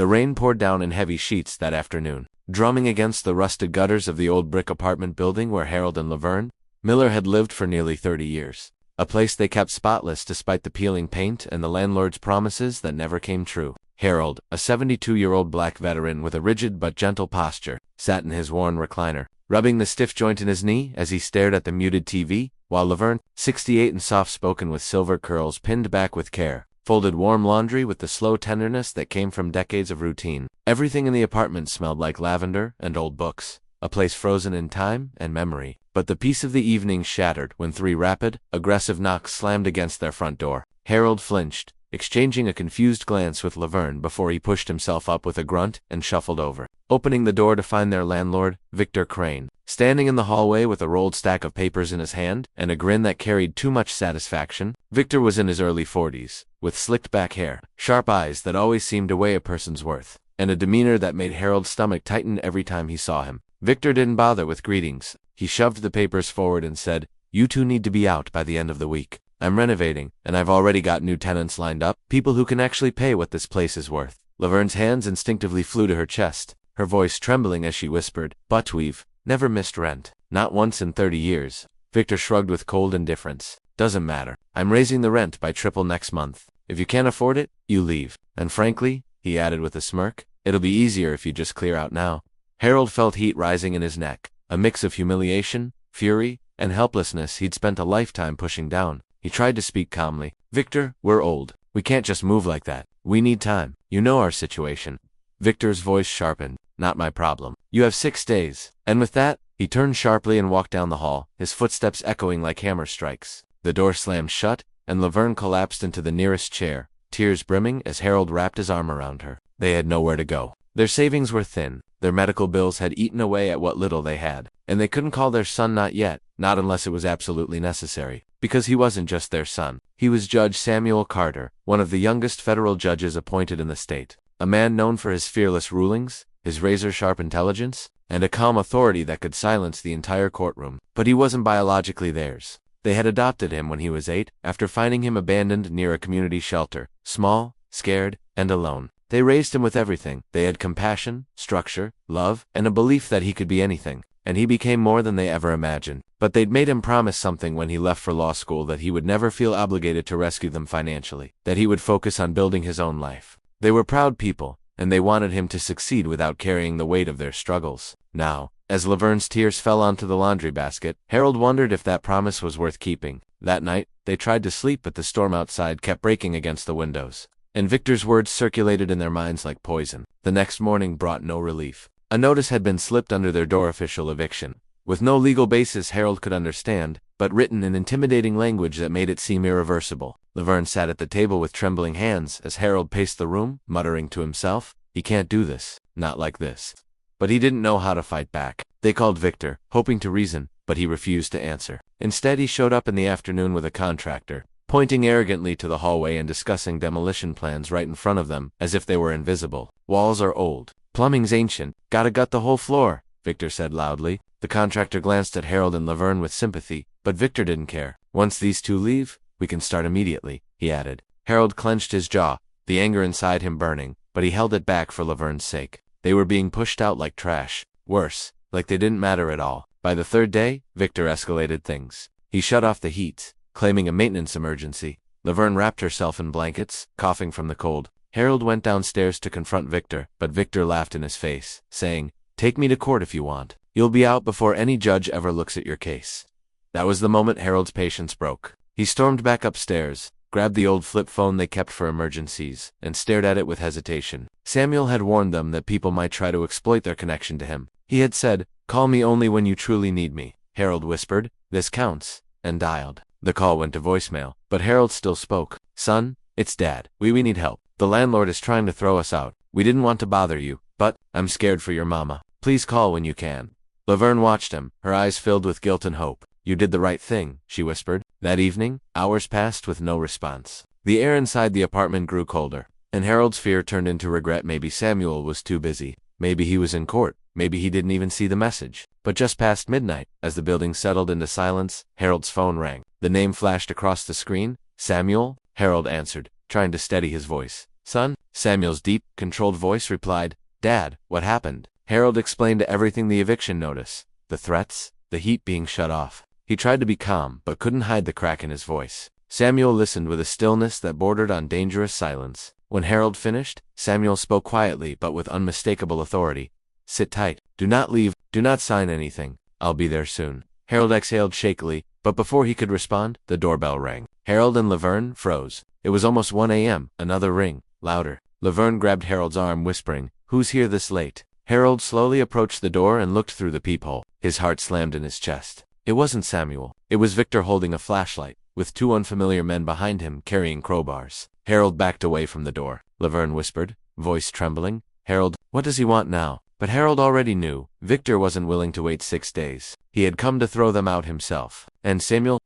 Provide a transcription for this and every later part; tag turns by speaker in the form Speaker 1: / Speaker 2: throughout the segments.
Speaker 1: The rain poured down in heavy sheets that afternoon, drumming against the rusted gutters of the old brick apartment building where Harold and Laverne Miller had lived for nearly 30 years. A place they kept spotless despite the peeling paint and the landlord's promises that never came true. Harold, a 72-year-old black veteran with a rigid but gentle posture, sat in his worn recliner, rubbing the stiff joint in his knee as he stared at the muted TV, while Laverne, 68 and soft-spoken with silver curls pinned back with care, folded warm laundry with the slow tenderness that came from decades of routine. Everything in the apartment smelled like lavender and old books, a place frozen in time and memory. But the peace of the evening shattered when 3 rapid, aggressive knocks slammed against their front door. Harold flinched, exchanging a confused glance with Laverne before he pushed himself up with a grunt and shuffled over, opening the door to find their landlord, Victor Crane, standing in the hallway with a rolled stack of papers in his hand and a grin that carried too much satisfaction. Victor was in his early 40s, with slicked back hair, sharp eyes that always seemed to weigh a person's worth, and a demeanor that made Harold's stomach tighten every time he saw him. Victor didn't bother with greetings. He shoved the papers forward and said, "You two need to be out by the end of the week. I'm renovating, and I've already got new tenants lined up, people who can actually pay what this place is worth." Laverne's hands instinctively flew to her chest, her voice trembling as she whispered, "But we've never missed rent. Not once in 30 years. Victor shrugged with cold indifference. "Doesn't matter. I'm raising the rent by triple next month. If you can't afford it, you leave. And frankly," he added with a smirk, "it'll be easier if you just clear out now." Harold felt heat rising in his neck, a mix of humiliation, fury, and helplessness he'd spent a lifetime pushing down. He tried to speak calmly. "Victor, we're old. We can't just move like that. We need time. You know our situation." Victor's voice sharpened. "Not my problem. You have 6 days." And with that, he turned sharply and walked down the hall, his footsteps echoing like hammer strikes. The door slammed shut, and Laverne collapsed into the nearest chair, tears brimming as Harold wrapped his arm around her. They had nowhere to go. Their savings were thin. Their medical bills had eaten away at what little they had, and they couldn't call their son not yet, not unless it was absolutely necessary. Because he wasn't just their son. He was Judge Samuel Carter, one of the youngest federal judges appointed in the state. A man known for his fearless rulings, his razor-sharp intelligence, and a calm authority that could silence the entire courtroom. But he wasn't biologically theirs. They had adopted him when he was 8, after finding him abandoned near a community shelter, small, scared, and alone. They raised him with everything. They had compassion, structure, love, and a belief that he could be anything. And he became more than they ever imagined. But they'd made him promise something when he left for law school, that he would never feel obligated to rescue them financially, that he would focus on building his own life. They were proud people, and they wanted him to succeed without carrying the weight of their struggles. Now, as Laverne's tears fell onto the laundry basket, Harold wondered if that promise was worth keeping. That night, they tried to sleep, but the storm outside kept breaking against the windows, and Victor's words circulated in their minds like poison. The next morning brought no relief. A notice had been slipped under their door: official eviction, with no legal basis Harold could understand, but written in intimidating language that made it seem irreversible. Laverne sat at the table with trembling hands as Harold paced the room, muttering to himself, "He can't do this, not like this." But he didn't know how to fight back. They called Victor, hoping to reason, but he refused to answer. Instead, he showed up in the afternoon with a contractor, pointing arrogantly to the hallway and discussing demolition plans right in front of them, as if they were invisible. "Walls are old. Plumbing's ancient. Gotta gut the whole floor," Victor said loudly. The contractor glanced at Harold and Laverne with sympathy, but Victor didn't care. "Once these two leave, we can start immediately," he added. Harold clenched his jaw, the anger inside him burning, but he held it back for Laverne's sake. They were being pushed out like trash. Worse, like they didn't matter at all. By the 3rd day, Victor escalated things. He shut off the heat, claiming a maintenance emergency. Laverne wrapped herself in blankets, coughing from the cold. Harold went downstairs to confront Victor, but Victor laughed in his face, saying, "Take me to court if you want. You'll be out before any judge ever looks at your case." That was the moment Harold's patience broke. He stormed back upstairs, grabbed the old flip phone they kept for emergencies, and stared at it with hesitation. Samuel had warned them that people might try to exploit their connection to him. He had said, "Call me only when you truly need me." Harold whispered, "This counts," and dialed. The call went to voicemail, but Harold still spoke. "Son, it's Dad. We need help. The landlord is trying to throw us out. We didn't want to bother you, but I'm scared for your mama. Please call when you can." Laverne watched him, her eyes filled with guilt and hope. "You did the right thing," she whispered. That evening, hours passed with no response. The air inside the apartment grew colder, and Harold's fear turned into regret. Maybe Samuel was too busy. Maybe he was in court. Maybe he didn't even see the message. But just past midnight, as the building settled into silence, Harold's phone rang. The name flashed across the screen. "Samuel?" Harold answered, trying to steady his voice. son? Samuel's deep, controlled voice replied, Dad, what happened? Harold explained everything: the eviction notice, the threats, the heat being shut off. He tried to be calm, but couldn't hide the crack in his voice. Samuel listened with a stillness that bordered on dangerous silence. When Harold finished, Samuel spoke quietly but with unmistakable authority. Sit tight. Do not leave. Do not sign anything. I'll be there soon. Harold exhaled shakily, but before he could respond, the doorbell rang. Harold and Laverne froze. It was almost 1 a.m. Another ring, louder. Laverne grabbed Harold's arm, whispering, Who's here this late? Harold slowly approached the door and looked through the peephole. His heart slammed in his chest. It wasn't Samuel. It was Victor holding a flashlight, with 2 unfamiliar men behind him carrying crowbars. Harold backed away from the door. Laverne whispered, voice trembling, Harold, what does he want now? But Harold already knew. Victor wasn't willing to wait 6 days. He had come to throw them out himself. And Samuel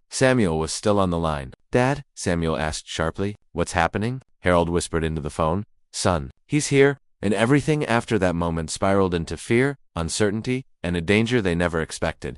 Speaker 1: was still on the line. Dad? Samuel asked sharply. What's happening? Harold whispered into the phone. Son, he's here. And everything after that moment spiraled into fear, uncertainty, and a danger they never expected.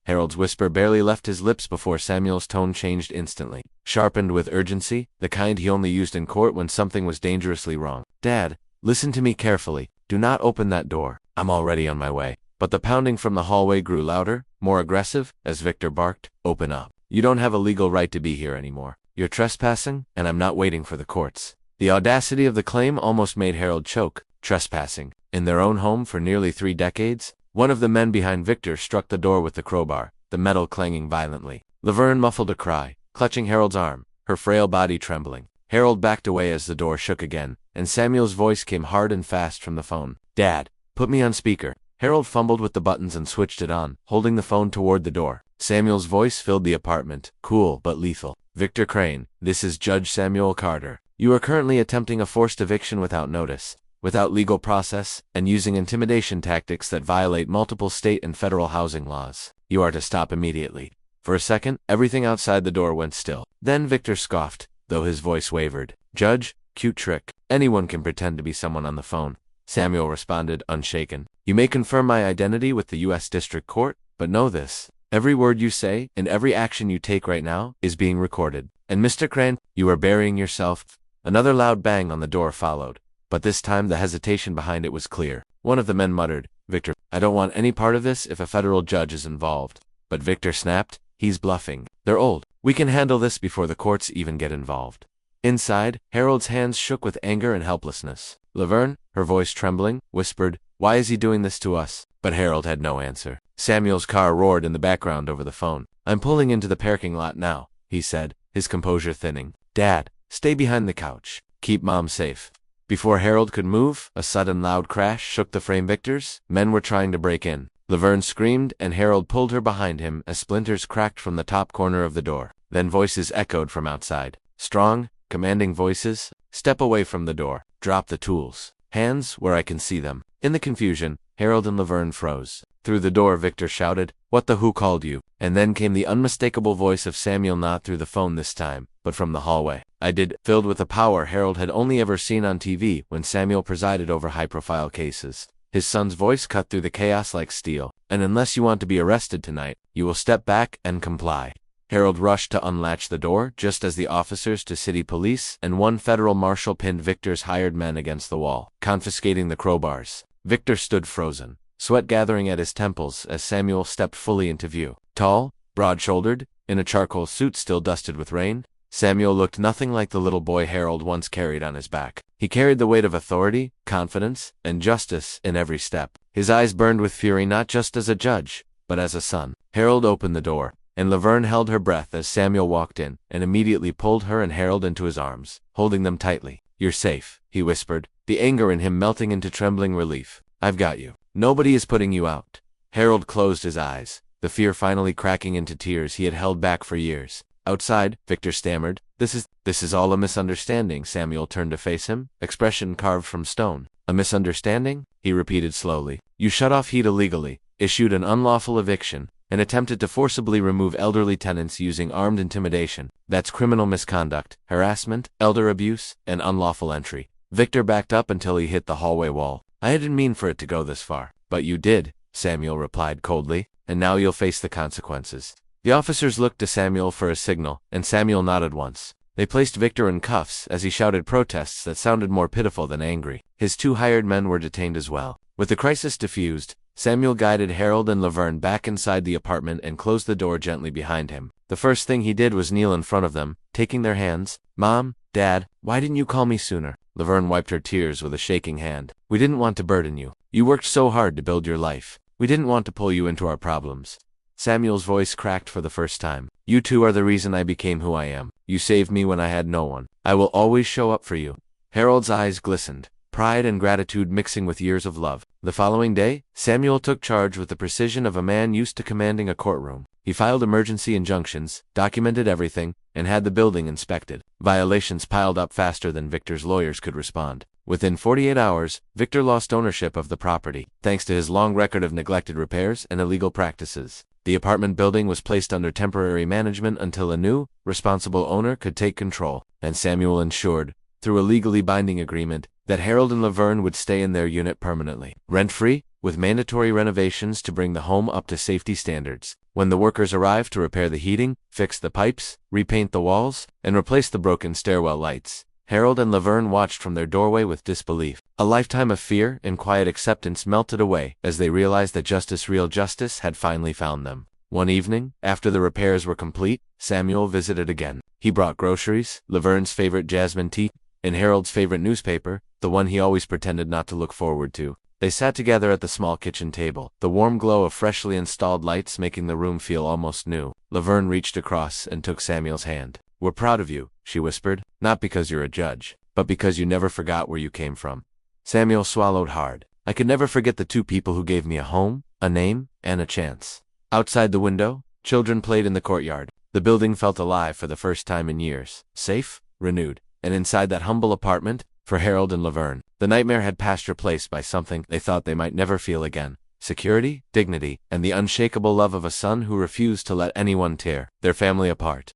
Speaker 1: Harold's whisper barely left his lips before Samuel's tone changed instantly, sharpened with urgency, the kind he only used in court when something was dangerously wrong. Dad, listen to me carefully. Do not open that door. I'm already on my way. But the pounding from the hallway grew louder, more aggressive, as Victor barked, Open up. You don't have a legal right to be here anymore. You're trespassing, and I'm not waiting for the courts. The audacity of the claim almost made Harold choke. Trespassing. In their own home for nearly 3 decades? One of the men behind Victor struck the door with the crowbar, the metal clanging violently. Laverne muffled a cry, clutching Harold's arm, her frail body trembling. Harold backed away as the door shook again, and Samuel's voice came hard and fast from the phone. Dad, put me on speaker. Harold fumbled with the buttons and switched it on, holding the phone toward the door. Samuel's voice filled the apartment, cool but lethal. Victor Crane, this is Judge Samuel Carter. You are currently attempting a forced eviction without notice, without legal process, and using intimidation tactics that violate multiple state and federal housing laws. You are to stop immediately. For a second, everything outside the door went still. Then Victor scoffed, though his voice wavered. Judge, cute trick. Anyone can pretend to be someone on the phone. Samuel responded, unshaken. You may confirm my identity with the U.S. District Court, but know this. Every word you say, and every action you take right now, is being recorded. And Mr. Crane, you are burying yourself. Another loud bang on the door followed, but this time the hesitation behind it was clear. One of the men muttered, Victor, I don't want any part of this if a federal judge is involved. But Victor snapped, he's bluffing. They're old. We can handle this before the courts even get involved. Inside, Harold's hands shook with anger and helplessness. Laverne, her voice trembling, whispered, Why is he doing this to us? But Harold had no answer. Samuel's car roared in the background over the phone. I'm pulling into the parking lot now, he said, his composure thinning. Dad, stay behind the couch. Keep Mom safe. Before Harold could move, a sudden loud crash shook the frame. Victor's men were trying to break in. Laverne screamed, and Harold pulled her behind him as splinters cracked from the top corner of the door. Then voices echoed from outside. Strong, commanding voices. Step away from the door. Drop the tools. Hands where I can see them. In the confusion, Harold and Laverne froze. Through the door, Victor shouted, What the who called you? And then came the unmistakable voice of Samuel, not through the phone this time, but from the hallway. I did, filled with a power Harold had only ever seen on TV when Samuel presided over high-profile cases. His son's voice cut through the chaos like steel. And unless you want to be arrested tonight, you will step back and comply. Harold rushed to unlatch the door just as the officers to city police and one federal marshal pinned Victor's hired men against the wall, confiscating the crowbars. Victor stood frozen, sweat gathering at his temples as Samuel stepped fully into view. Tall, broad-shouldered, in a charcoal suit still dusted with rain, Samuel looked nothing like the little boy Harold once carried on his back. He carried the weight of authority, confidence, and justice in every step. His eyes burned with fury not just as a judge, but as a son. Harold opened the door, and Laverne held her breath as Samuel walked in, and immediately pulled her and Harold into his arms, holding them tightly. You're safe, he whispered, the anger in him melting into trembling relief. I've got you. Nobody is putting you out. Harold closed his eyes, the fear finally cracking into tears he had held back for years. Outside, Victor stammered, This is all a misunderstanding. Samuel turned to face him, expression carved from stone. A misunderstanding? He repeated slowly. You shut off heat illegally, issued an unlawful eviction, and attempted to forcibly remove elderly tenants using armed intimidation. That's criminal misconduct, harassment, elder abuse, and unlawful entry. Victor backed up until he hit the hallway wall. I didn't mean for it to go this far. But you did, Samuel replied coldly, and now you'll face the consequences. The officers looked to Samuel for a signal, and Samuel nodded once. They placed Victor in cuffs as he shouted protests that sounded more pitiful than angry. His 2 hired men were detained as well. With the crisis diffused, Samuel guided Harold and Laverne back inside the apartment and closed the door gently behind him. The first thing he did was kneel in front of them, taking their hands. "Mom, Dad, why didn't you call me sooner?" Laverne wiped her tears with a shaking hand. "We didn't want to burden you. You worked so hard to build your life. We didn't want to pull you into our problems." Samuel's voice cracked for the first time. "You two are the reason I became who I am. You saved me when I had no one. I will always show up for you." Harold's eyes glistened, pride and gratitude mixing with years of love. The following day, Samuel took charge with the precision of a man used to commanding a courtroom. He filed emergency injunctions, documented everything, and had the building inspected. Violations piled up faster than Victor's lawyers could respond. Within 48 hours, Victor lost ownership of the property, thanks to his long record of neglected repairs and illegal practices. The apartment building was placed under temporary management until a new, responsible owner could take control, and Samuel ensured, through a legally binding agreement, that Harold and Laverne would stay in their unit permanently, rent-free, with mandatory renovations to bring the home up to safety standards. When the workers arrived to repair the heating, fix the pipes, repaint the walls, and replace the broken stairwell lights, Harold and Laverne watched from their doorway with disbelief. A lifetime of fear and quiet acceptance melted away as they realized that real justice had finally found them. One evening, after the repairs were complete, Samuel visited again. He brought groceries, Laverne's favorite jasmine tea, and Harold's favorite newspaper, the one he always pretended not to look forward to. They sat together at the small kitchen table, the warm glow of freshly installed lights making the room feel almost new. Laverne reached across and took Samuel's hand. "We're proud of you," she whispered, "not because you're a judge, but because you never forgot where you came from." Samuel swallowed hard. "I could never forget the 2 people who gave me a home, a name, and a chance." Outside the window, children played in the courtyard. The building felt alive for the first time in years, safe, renewed, and inside that humble apartment, for Harold and Laverne, the nightmare had passed replaced by something they thought they might never feel again. Security, dignity, and the unshakable love of a son who refused to let anyone tear their family apart.